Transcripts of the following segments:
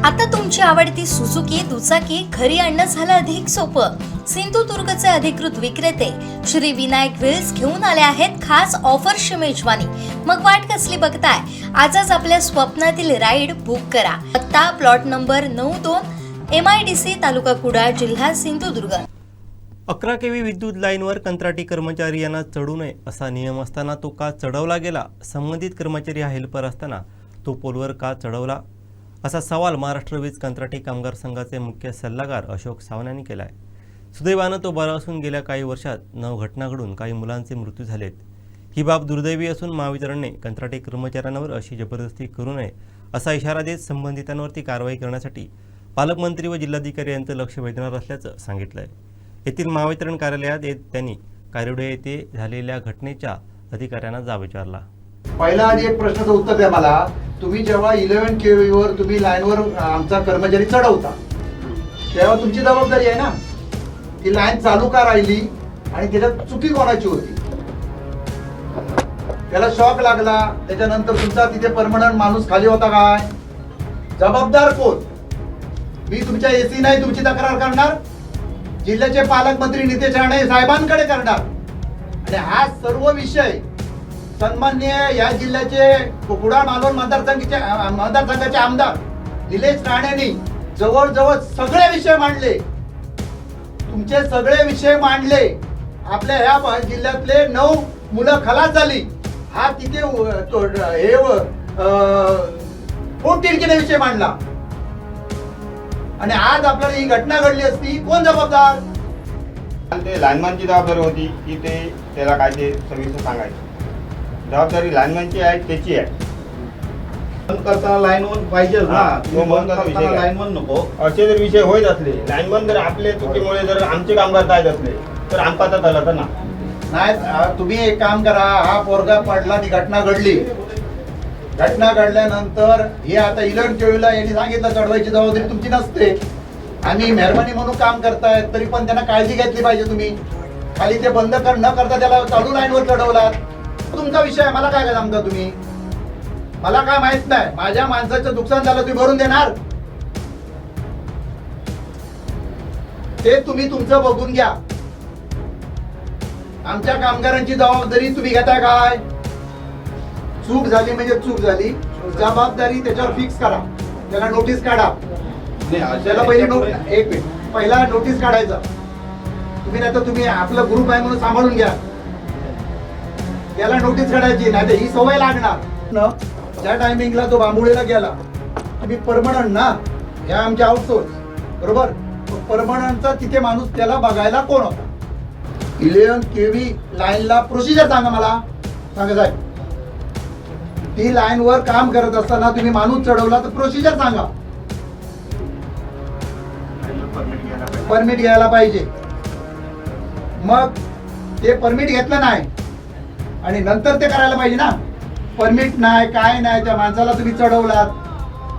आता तुमची आवडती सुझुकी दुचाकी घरी आणणं झालं अधिक सोपं. सिंधुदुर्गचे अधिकृत विक्रेते श्री विनायक व्हील्स घेऊन आले आहेत खास ऑफरची मेजवानी. मग वाट कसली बघताय? आजच आपल्या स्वप्नातील राईड बुक करा. पत्ता प्लॉट नंबर 92 MIDC तालुका कुडाळ जिल्हा सिंधुदुर्ग. 11 kV विद्युत लाईनवर कंत्राटी कर्मचारी यांना चढू नये असा नियम असताना तो का चढवला गेला? संबंधित कर्मचारी हा हेल्पर असताना तो पोलवर का चढवला? असा सवाल महाराष्ट्र वीज कंत्राटी कामगार संघाचे मुख्य सल्लागार अशोक सावंत यांनी केला आहे. सुदैवानं तो बरा असून गेल्या काही वर्षात 9 घटना घडून काही मुलांचे मृत्यू झालेत. ही बाब दुर्दैवी असून महावितरणने कंत्राटी कर्मचाऱ्यांवर अशी जबरदस्ती करू नये असा इशारा देत संबंधितांवरती कारवाई करण्यासाठी पालकमंत्री व जिल्हाधिकारी यांचं लक्ष वेधणार असल्याचं सांगितलं आहे. येथील महावितरण कार्यालयात त्यांनी कारिवडे येथे झालेल्या घटनेच्या अधिकाऱ्यांना जाब विचारला. पहिला आधी एक प्रश्नाचं उत्तर द्या मला. तुम्ही जेव्हा 11 kV वर तुम्ही लाईनवर आमचा कर्मचारी चढवता तेव्हा तुमची जबाबदारी आहे ना, ती लाईन चालू का राहिली आणि त्याच्यात चुकी कोणाची होती? त्याला शॉक लागला, त्याच्यानंतर तुमचा तिथे परमनंट माणूस खाली होता काय? जबाबदार कोण? मी तुमच्या एसी नाही तुमची तक्रार करणार, जिल्ह्याचे पालकमंत्री नितेश राणे साहेबांकडे करणार. आणि हा सर्व विषय सन्माननीय या जिल्ह्याचे कुडाळ मालवण मतदारसंघाचे आमदार निलेश राणेंनी जवळजवळ सगळे विषय मांडले. तुमचे सगळे विषय मांडले. आपल्या ह्या जिल्ह्यातले 9 मुलं खलास झाली. हा तिथे पोटतिडकीने विषय मांडला. आणि आज आपल्याला ही घटना घडली असती, कोण जबाबदार? ते लाईनमॅनची जबाबदारी होती की त्याला काय ते सविस्तर सांगायचं. जबाबदारी लाईनमॅनची आहे, त्याची आहे. बंद करताना लाईनमन पाहिजे ना, बंद करताना लाईनमन नको. असे जर विषय होत असले, लाईनमॅन जर आपल्या चुकीमुळे जर आमचे कामगार जायत असले तर आमपातात झालं तर ना. नाही, तुम्ही एक काम करा. हा पोरगा पडला, ती घटना घडली. घटना घडल्यानंतर हे आता 11 kV ला यांनी सांगितलं चढवायची जबाबदारी तुमची नसते. आम्ही मेहरबानी म्हणून काम करतायत तरी पण त्यांना काळजी घेतली पाहिजे. तुम्ही खाली ते बंद न करता त्याला चालू लाईनवर चढवलात, तुमचा विषय आहे. मला काय सांगता तुम्ही? मला काय माहित नाही. माझ्या माणसाचं नुकसान झालं तुम्ही भरून देणार? ते तुम्ही तुमचं बघून घ्या. आमच्या कामगारांची जबाबदारी तुम्ही घेताय काय? चूक झाली म्हणजे चूक झाली, जबाबदारी त्याच्यावर फिक्स करा. त्याला नोटीस काढा. त्याला पहिला नोटीस काढायचा तुम्ही, नाही तर तुम्ही आपला ग्रुप आहे म्हणून सांभाळून घ्या. त्याला नोटीस काढायची, नाही तर ही सवय लागणार. ज्या टायमिंगला तो बांबुळीला गेला तुम्ही परमनंट ना, ह्या आमच्या आउटसोर्स बरोबर. परमनंटचा तिथे माणूस त्याला बघायला कोण होता? 11 kV लाईनला प्रोसिजर सांगा मला. सांगा साहेब, ती लाईन वर काम करत असताना तुम्ही माणूस चढवला तर प्रोसिजर सांगा. परमिट घ्यायला पाहिजे. मग ते परमिट घेतलं नाही आणि नंतर ते करायला पाहिजे ना. परमिट नाही, काय नाही, त्या माणसाला तुम्ही चढवलात.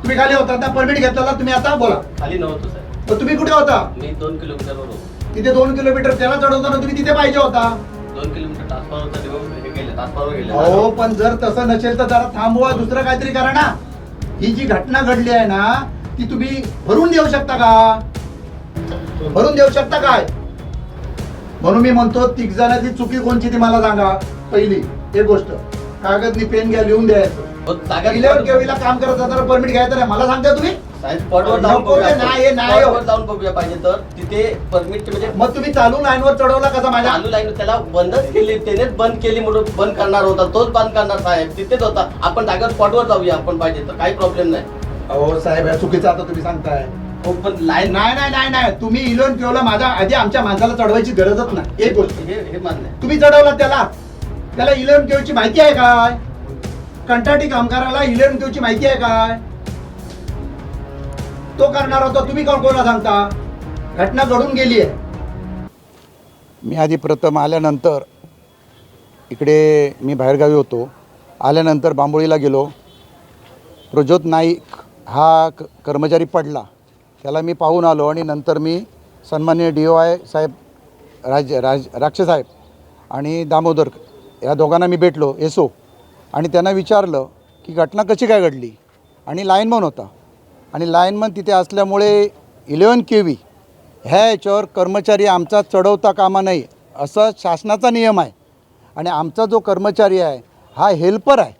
तुम्ही खाली होता ना, परमिट घेतला तुम्ही. आता बोला. खाली नव्हतो सर. तर तुम्ही कुठे होता? मी 2 किलोमीटरवर होतो. तिथे 2 किलोमीटर त्याला चढवताना तुम्ही तिथे पाहिजे होता. 2 किलोमीटर तासभर गेले. हो, पण जर तसं नसेल तर जरा थांबवा, दुसरं काहीतरी करा ना. ही जी घटना घडली आहे ना, ती तुम्ही भरून देऊ शकता का? भरून देऊ शकता काय? म्हणून मी म्हणतो, तिघजणाची चुकी कोणची ती मला सांगा. पहिली एक गोष्ट, कागद नि पेन घ्या, लिहून द्यायचं. 11 kV ला काम करत असताना परमिट घ्यायचं नाही. मला सांगता तुम्ही? स्पॉटवर जाऊन बघूया पाहिजे तर तिथे परमिट म्हणजे. मग तुम्ही चालू लाईनवर चढवला कसा? माझ्या चालू लाईन त्याला बंदच केली, त्यानेच बंद केली म्हणून बंद करणार होता, तोच बंद करणार साहेब. तिथेच होता. आपण जागेवर स्पॉटवर जाऊया आपण पाहिजे तर, काही प्रॉब्लेम नाही. अहो साहेब, या चुकीचं आता तुम्ही सांगताय. पण लाईन नाही, तुम्ही 11 kV ला माझ्या आधी आमच्या माणसाला चढवायची गरजच नाही. एक गोष्ट हे मान्य. तुम्ही चढवला त्याला 11 kV ची माहिती आहे काय? कंत्राटी कामगाराला 11 kV ची माहिती आहे काय? तो करणार होता, तुम्ही कोणाला सांगता? घटना घडून गेली आहे. मी आधी प्रथम आल्यानंतर इकडे मी बाहेरगावी होतो. आल्यानंतर बांबोळीला गेलो. प्रज्योत नाईक हा कर्मचारी पडला, त्याला मी पाहून आलो. आणि नंतर मी सन्माननीय DOI साहेब राक्षे साहेब आणि दामोदर या दोघांना मी भेटलो, SO. आणि त्यांना विचारलं की घटना कशी काय घडली. आणि लाईनमन होता. आणि लाईनमन तिथे असल्यामुळे 11 KV ह्या याच्यावर कर्मचारी आमचा चढवता कामा नये असा शासनाचा नियम आहे. आणि आमचा जो कर्मचारी आहे हा हेल्पर आहे.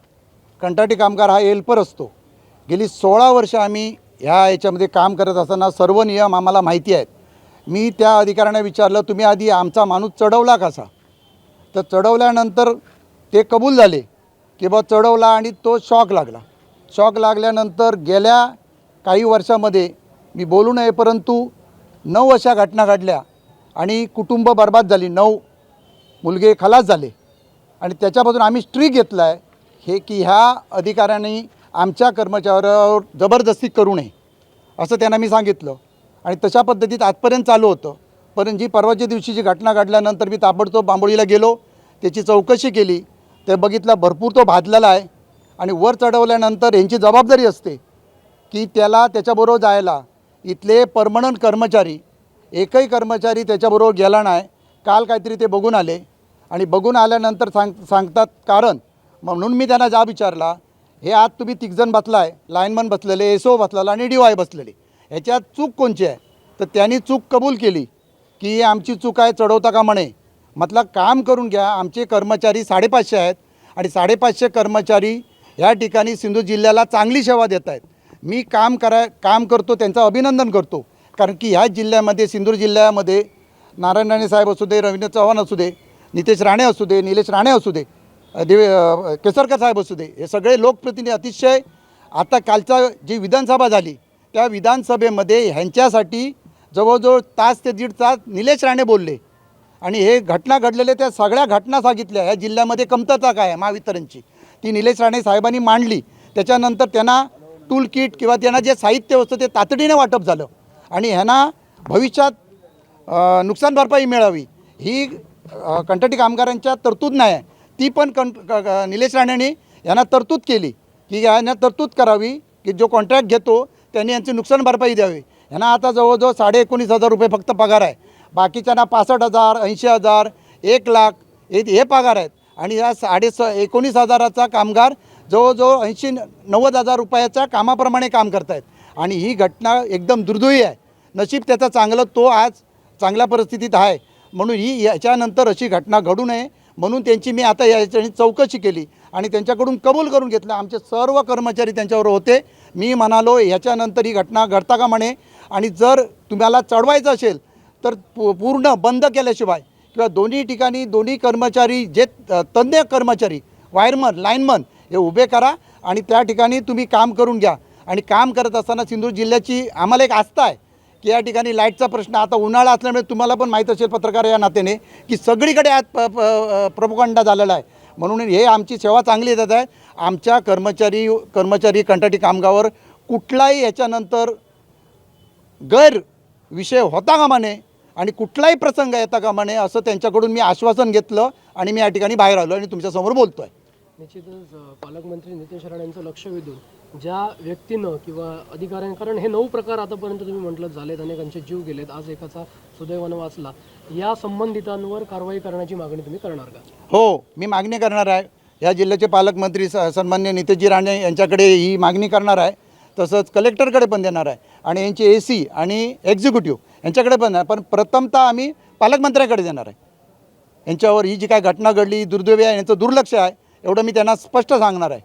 कंत्राटी कामगार हा हेल्पर असतो. गेली 16 वर्ष आम्ही ह्या याच्यामध्ये काम करत असताना सर्व नियम आम्हाला माहिती आहेत. मी त्या अधिकाऱ्यांना विचारलं, तुम्ही आधी आमचा माणूस चढवला कसा? तर चढवल्यानंतर ते कबूल झाले की बा चढवला आणि तो शॉक लागला. शॉक लागल्यानंतर गेल्या काही वर्षामध्ये मी बोलू नये परंतु 9 अशा घटना घडल्या आणि कुटुंब बर्बाद झाली. 9 मुलगे खलास झाले. आणि त्याच्यापासून आम्ही स्ट्रिक घेतला आहे हे की ह्या अधिकाऱ्यांनी आमच्या कर्मचाऱ्यावर जबरदस्ती करू नये असं त्यांना मी सांगितलं. आणि तशा पद्धतीत आजपर्यंत चालू होतं. पण जी परवाच्या दिवशीची घटना घडल्यानंतर मी ताबडतोब बांबोळीला गेलो, त्याची चौकशी केली. ते बघितलं भरपूर तो भाजलेला आहे. आणि वर चढवल्यानंतर यांची जबाबदारी असते की त्याला त्याच्याबरोबर जायला. इथले परमनंट कर्मचारी एकही कर्मचारी त्याच्याबरोबर गेला नाही. काल काहीतरी ते बघून आले आणि बघून आल्यानंतर सांगतात कारण. म्हणून मी त्यांना जाब विचारला, हे आज तुम्ही 3 जण बसलाय, लाईनमन बसलेले, SO बसलेला आणि DY बसलेले, ह्याच्यात चूक कोणची आहे? तर त्यांनी चूक कबूल केली की आमची चूक आहे, चढवता का म्हणे. म्हटलं काम करून घ्या. आमचे कर्मचारी 550 आहेत आणि 550 कर्मचारी ह्या ठिकाणी सिंधुदुर्ग जिल्ह्याला चांगली सेवा देत आहेत. मी काम करतो, त्यांचं अभिनंदन करतो. कारण की ह्या जिल्ह्यामध्ये सिंधुदुर्ग जिल्ह्यामध्ये नारायण राणे साहेब असू दे, रवींद्र चव्हाण असू दे, नितेश राणे असू दे, निलेश राणे असू दे, केसरकर साहेब असू दे, हे सगळे लोकप्रतिनिधी अतिशय. आता कालचा जी विधानसभा झाली त्या विधानसभेमध्ये ह्यांच्यासाठी जवळजवळ तास ते दीड तास निलेश राणे बोलले. आणि हे घटना घडलेल्या त्या सगळ्या घटना सांगितल्या. ह्या जिल्ह्यामध्ये कमतरता काय आहे महावितरणची ती निलेश राणे साहेबांनी मांडली. त्याच्यानंतर त्यांना टूल किट किंवा त्यांना जे साहित्य असतं ते तातडीने वाटप झालं. आणि ह्यांना भविष्यात नुकसान भरपाई मिळावी ही कंत्राटी कामगारांच्या तरतूद नाही आहे. ती पण निलेश राणेंनी यांना तरतूद केली की यांना तरतूद करावी की जो कॉन्ट्रॅक्ट घेतो त्यांनी यांची नुकसान भरपाई द्यावी. यांना आता जवळजवळ 19,500 रुपये फक्त पगार आहे. बाकीच्यांना 65,000, 80,000, 1,00,000 हे पगार आहेत. आणि या 19,500चा कामगार जवळजवळ 80-90,000 रुपयाच्या कामाप्रमाणे काम करत आहेत. आणि ही घटना एकदम दुर्दैवी आहे. नशीब त्याचं चांगलं, तो आज चांगल्या परिस्थितीत आहे. म्हणून ही याच्यानंतर अशी घटना घडू नये म्हणून त्यांची मी आता याच्याने चौकशी केली आणि त्यांच्याकडून कबूल करून घेतलं. आमचे सर्व कर्मचारी त्यांच्यावर होते. मी म्हणालो ह्याच्यानंतर ही घटना घडता का म्हणे. आणि जर तुम्हाला चढवायचं असेल तर पूर्ण बंद केल्याशिवाय किंवा दोन्ही ठिकाणी दोन्ही कर्मचारी जे तज्ञ कर्मचारी वायरमन लाईनमन हे उभे करा आणि त्या ठिकाणी तुम्ही काम करून घ्या. आणि काम करत असताना सिंधुदुर्ग जिल्ह्याची आम्हाला एक आस्था आहे की या ठिकाणी लाईटचा प्रश्न आता उन्हाळा असल्यामुळे तुम्हाला पण माहीत असेल पत्रकार या नात्याने की सगळीकडे आज प्रोपगंडा झालेला आहे. म्हणून हे आमची सेवा चांगली देत आहे. आमच्या कर्मचारी कंत्राटी कामगारावर कुठलाही याच्यानंतर गैरविषय होता कामा नये आणि कुठलाही प्रसंग येता कामा नये असं त्यांच्याकडून मी आश्वासन घेतलं आणि मी या ठिकाणी बाहेर आलो आणि तुमच्यासमोर बोलतो आहे. निश्चितच पालकमंत्री नितेश राणे यांचं लक्ष वेधून ज्या व्यक्तीनं किंवा अधिकाऱ्यानं, कारण हे 9 प्रकार आतापर्यंत तुम्ही म्हटलं झालेत, अनेकांचे जीव गेलेत, आज एकाचा सुदैवानं वाचला, या संबंधितांवर कारवाई करण्याची मागणी तुम्ही करणार का? हो, मी मागणी करणार आहे. या जिल्ह्याचे पालकमंत्री सन्मान्य नितेशजी राणे यांच्याकडे ही मागणी करणार आहे. तसंच कलेक्टरकडे पण देणार आहे आणि यांचे AC आणि एक्झिक्युटिव्ह यांच्याकडे पण आहे. पण प्रथमतः आम्ही पालकमंत्र्याकडे देणार आहे. यांच्यावर ही जी काय घटना घडली दुर्दैवी आहे, यांचं दुर्लक्ष आहे एवढं मी त्यांना स्पष्ट सांगणार आहे.